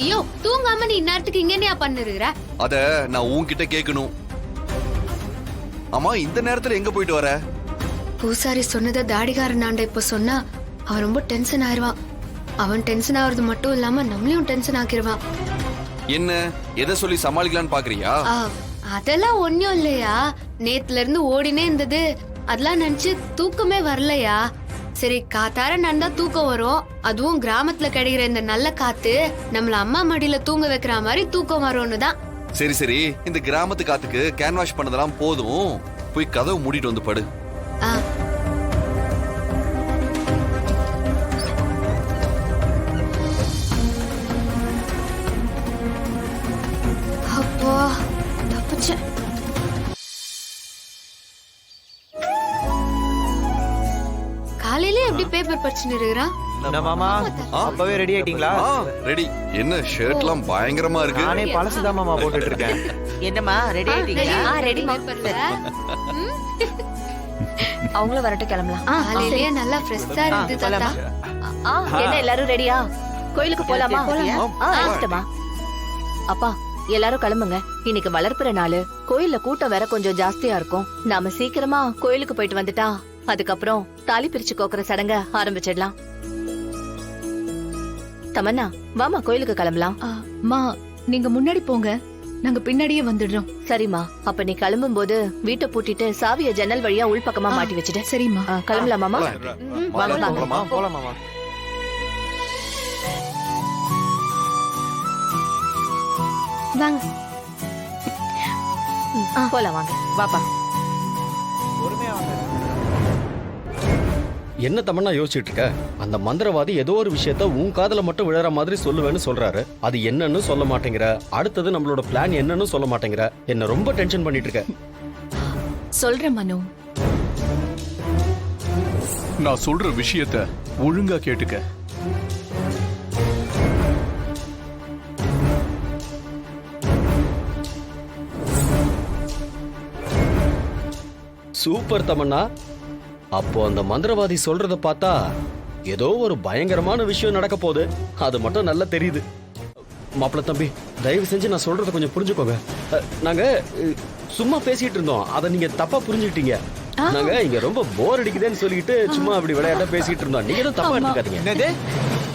ஐயோ தூங்காம நீ இந்நேரத்துக்கு இங்கேயா பண்ணிருக்கிற? அத நான் உன்கிட்ட கேட்கணும். ஆமா, இந்த நேரத்துல எங்க போயிட்டு வர? பூசாரி சொன்னதை தாடிகாரன் ஆண்ட இப்ப சொன்னா அவன் ரொம்ப டென்ஷன் ஆயிருவான். அவன் டென்ஷன் ஆகுறது மட்டும் இல்லாம நம்மளையும் டென்ஷன் ஆக்கிடுவான். என்ன எதை சொல்லி சமாளிக்கலான்னு பாக்குறியா? அதெல்லாம் ஒண்ணும் இல்லையா, நேத்துல இருந்து ஓடினே இருந்தது, அதெல்லாம் நினைச்சு தூக்கமே வரலையா. சரி, காத்தார நடந்தா தூக்கம் வரும், அதுவும் கிராமத்துல கிடைக்கிற இந்த நல்ல காத்து நம்மள அம்மா மடியில தூங்க வைக்கிற மாதிரி தூக்கம் வரும்னு தான். சரி சரி, இந்த கிராமத்து காத்துக்கு கேன் வாஷ் பண்ணதெல்லாம் போதும், போய் கதவு மூடிட்டு வந்து படு. அப்போ தப்பிச்சேன். காலையில எப்படி பேப்பர் படிச்சுன்னு இருக்கிறான்? மாமா அப்பவே ரெடி ஆயிட்டீங்களா? ரெடி. என்ன ஷர்ட்லாம் பயங்கரமா இருக்கு. நானே பழசுதான் மாமா போட்டுட்டு இருக்கேன். என்னம்மா ரெடி ஆயிட்டீங்களா? ரெடி பேப்பர்ல அவங்களும் வரட்டும், கிளம்பலாம். காலையிலேயே நல்லா ஃப்ரெஷ்ஷா இருந்து தாத்தா. என்ன எல்லாரும் ரெடியா? கோயிலுக்கு போலாமா? ஆயிட்டுமா. அப்பா எல்லாரும் கிளம்புங்க, இன்னைக்கு வளர்ப்புற நாள், கோயில்ல கூட்டம் வேற கொஞ்சம் ஜாஸ்தியா இருக்கும். நாம சீக்கிரமா கோயிலுக்கு போயிட்டு வந்துட்டா அதுக்கப்புறம் தாலி பிரிச்சு கோக்குற சடங்க ஆரம்பிச்சிடலாம். தமன்னா வாமா, கோயிலுக்கு கிளம்பலாம். மா நீங்க முன்னாடி போங்க, நாங்க பின்னாடியே வந்துடுறோம். சரிம்மா, அப்ப நீ கிளம்பும் போது வீட்டை பூட்டிட்டு சாவிய ஜன்னல் வழியா உள்பக்கமா மாட்டி வச்சுட்டு. சரிம்மா. கிளம்பலாமாமா? வாங்க வாங்க போலாம் மாமா. வாங்க போலாம், வாங்க வாப்பா. பொறுமையா வாங்க. என்ன தமன்னா யோசிச்சுட்டு இருக்க? அந்த மந்திரவாதி ஏதோ ஒரு விஷயத்த உன் காதுல மட்டும் விழற மாதிரி சொல்லுவேன்னு சொல்றாரு. அது என்னன்னு சொல்ல மாட்டேங்கிற, அடுத்தது நம்மளோட பிளான் என்னன்னு சொல்ல மாட்டேங்கிற. என்ன ரொம்ப டென்ஷன் பண்ணிட்டு இருக்க. சொல்றேன் மனு. நான் சொல்ற விஷயத்த ஒழுங்கா கேட்டுக்க. சூப்பர் தமன்னா. அப்போ அந்த மந்திரவாதி சொல்றத பார்த்தா ஏதோ ஒரு பயங்கரமான விஷயம் நடக்க போகுது, அது மட்டும் நல்லா தெரியுது. மாப்பிள்ள தம்பி, தயவு செஞ்சு நான் சொல்றத கொஞ்சம் புரிஞ்சுக்கோங்க. நாங்க சும்மா பேசிட்டு இருந்தோம், அதை நீங்க தப்பா புரிஞ்சுக்கிட்டீங்க. நாங்க இங்க ரொம்ப போர் அடிக்குதுன்னு சொல்லிட்டு சும்மா அப்படி விளையாட்டா பேசிட்டு இருந்தோம், நீங்க எதுவும் தப்பா எடுத்துக்காதீங்க. என்னது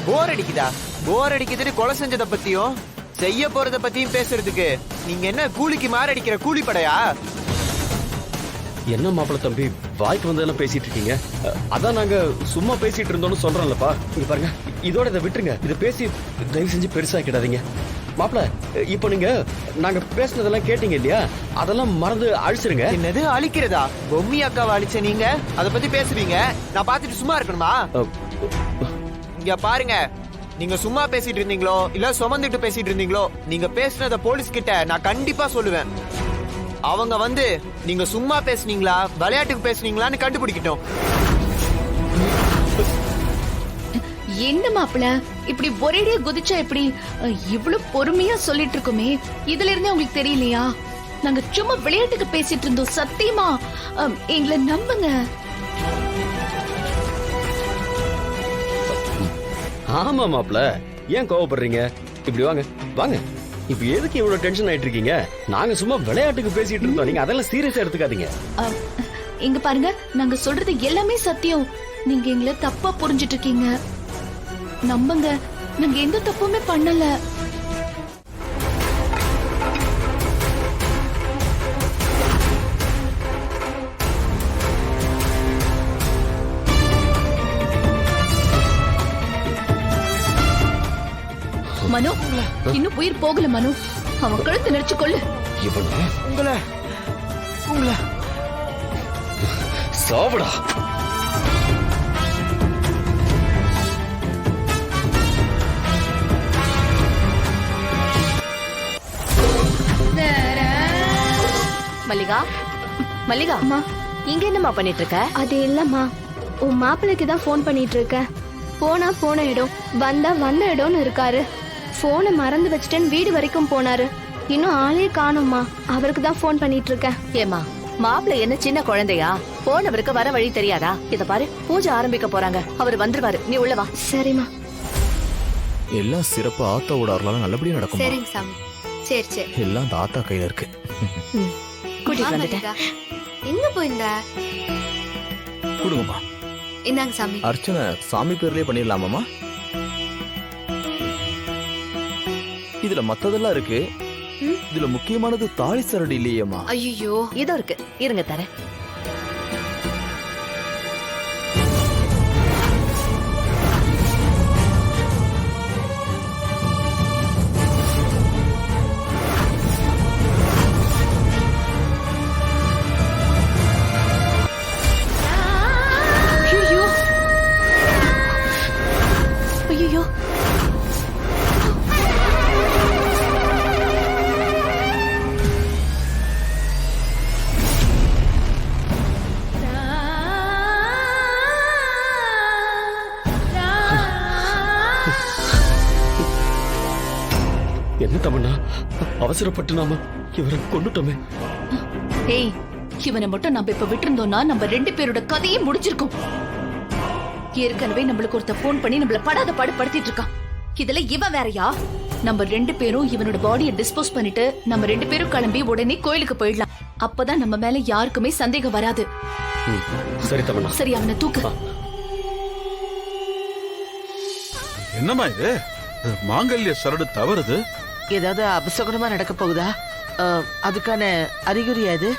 போர் அடிக்குதா? போர் அடிக்குதுன்னு கொலை செஞ்சத பத்தியும் செய்ய போறத பத்தியும் பேசுறதுக்கு நீங்க என்ன கூலிக்கு மாரடிக்கிற கூலிப்படையா? என்ன மாப்பிள்ள தம்பி, வாய்க்கு வந்ததெல்லாம் பேசிட்டு இருக்கீங்க? அதான் நாங்க சும்மா பேசிட்டு இருந்தோம்னு சொல்றோம்லப்பா. இங்க பாருங்க, இதோட இதை விட்டுருங்க. இதை பேசி தயவு செஞ்சு பெருசாக்கிடாதீங்க. மாப்பிள்ள, இப்போ நீங்க நாங்க பேசினதெல்லாம் கேட்டீங்க இல்லையா, அதெல்லாம் மறந்து அழிச்சிருங்க. என்னது அழிக்கிறதா? பொம்மி அக்காவை அழிச்ச நீங்க அத பத்தி பேசுவீங்க, நான் பாத்துட்டு சும்மா இருக்கணுமா? இங்க பாருங்க, நீங்க சும்மா பேசிட்டு இருந்தீங்களோ இல்ல சுமந்துட்டு பேசிட்டு இருந்தீங்களோ, நீங்க பேசுனத போலீஸ் கிட்ட நான் கண்டிப்பா சொல்லுவேன். அவங்க வந்து நீங்க சும்மா பேசுனீங்களா விளையாட்டுக்கு பேசுனீங்களான்னு கண்டுபிடிக்கட்டும். என்ன மாப்பிள்ள இப்படி ஒரேடியா குதிச்சா எப்படி? இவ்வளவு பொறுமையா சொல்லிட்டு இருக்கோமே, இதுல இருந்தே உங்களுக்கு தெரியலையா? நாங்க சும்மா விளையாட்டுக்கு பேசிட்டு இருந்தோம், சத்தியமா எங்களை நம்புங்க. ஆமா மாப்பிள்ள, ஏன் கோவப்படுறீங்க? இப்படி வாங்க வாங்க. இப்ப எதுக்கு இவ்வளவு டென்ஷன் ஆயிட்டு இருக்கீங்க? நாங்க சும்மா விளையாட்டுக்கு பேசிட்டு இருந்தோம், நீங்க அதெல்லாம் சீரியஸா எடுத்துக்காதீங்க. இங்க பாருங்க, நாங்க சொல்றது எல்லாமே சத்தியம், நீங்க எங்களை தப்பா புரிஞ்சிட்டு இருக்கீங்க. நம்புங்க, நாங்க எந்த தப்புமே பண்ணல. மனு, இன்னும் உயிர் போகல மனு, அவன் கழுத்து நெரிச்சு கொள்ளு. உங்களை சாவடா. மல்லிகா, மல்லிகா அம்மா, இங்க என்னம்மா பண்ணிட்டு இருக்க? அது இல்லம்மா, உன் மாப்பிள்ளைக்கு தான் போன் பண்ணிட்டு இருக்கேன். போனா போன இடம், வந்தா வந்த இடம்னு இருக்காரு. போனை மறந்து வச்சுட்டேன்னு வீடு வரைக்கும் போனாரு. இன்னும் ஆளே காணும்மா, அவருக்கு தான் போன் பண்ணிட்டு இருக்கேன். ஏமா, மாப்பிள்ள என்ன சின்ன குழந்தையா? போனவருக்கு வர வழி தெரியாதா? இத பாரு, பூஜை ஆரம்பிக்க போறாங்க, அவர் வந்துருவாரு, நீ உள்ள வா. சரிம்மா. எல்லாம் சிறப்பா ஆத்தாவோட அருளால நல்லபடியா நடக்கும் சரிங்க சாமி. சரி சரி. எல்லாம் அந்த ஆத்தா கையில இருக்கு. கூட்டிட்டு ஆ, வந்துட்டேன். மல்லிகா. எங்க போயிருந்த? கொடுங்கம்மா. இந்தாங்க சாமி. அர்ச்சனை சாமி பேர்லயே பண்ணிடலாமாமா? இதுல மத்ததெல்லாம் இருக்கு. இதுல முக்கியமானது தாலி சரடு இல்லையேம்மா. ஐயோ, இதோ இருக்கு, இருங்க தரேன். ஐயோ ஐயோ என்ன தமன்னா, அவசரப்பட்டு நாம இவரை கொண்டுட்டோமே. ஏய், இவனை மட்டும் நம்ம இப்ப விட்டிருந்தோம்னா நம்ம 2 பேரோட கதையே முடிஞ்சிருக்கும். ஏற்கனவே நம்மளுக்கு ஒருத்த போன் பண்ணி நம்மள படாத பாடு படுத்திட்டு இருக்கான். இதுல இவன் வேறயா? நம்ம 2 பேரும் இவனோட பாடியை டிஸ்போஸ் பண்ணிட்டு நம்ம 2 பேரும் கிளம்பி உடனே கோயிலுக்கு போயிடலாம். அப்பதான் நம்ம மேல யாருக்குமே சந்தேகம் வராது. சரி தமன்னா. சரி, அவனை தூக்கு. என்னம்மா இது? மாங்கல்ய சரடு தவறுது. ஏதாவது அபசகுணமா நடக்க போகுதா? அதுக்கான அறிகுறியா இது?